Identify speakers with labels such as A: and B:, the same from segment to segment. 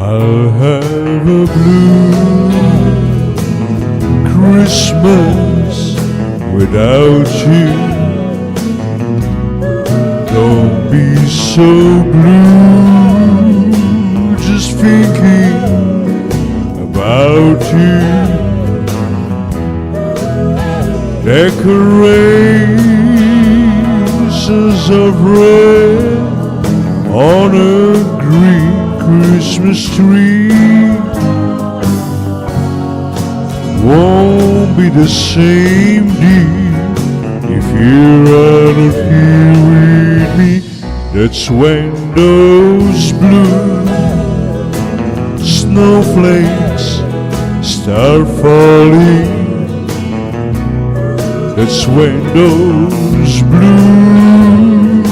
A: I'll have a blue Christmas without you. Don't be so blue, just thinking about you. Decorations of red on a green Christmas tree won't be the same, dear, if you're not here with me. That's when those blue snowflakes start falling. That's when those blue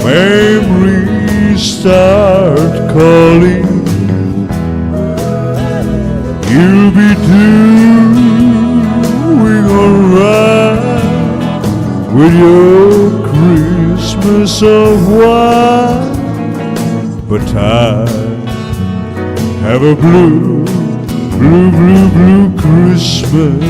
A: memories start calling. You'll be doing alright with your Christmas of white, but I have a blue, blue, blue, blue Christmas.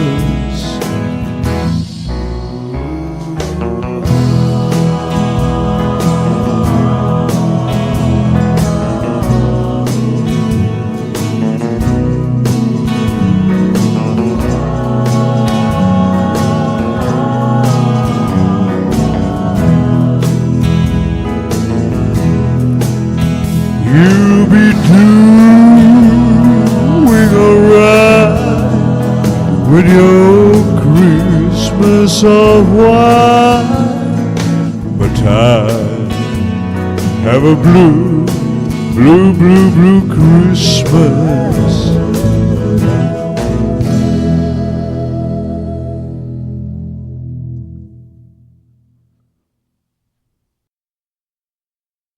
A: You'll be doing alright with your Christmas of white, but I have a blue, blue, blue, blue Christmas.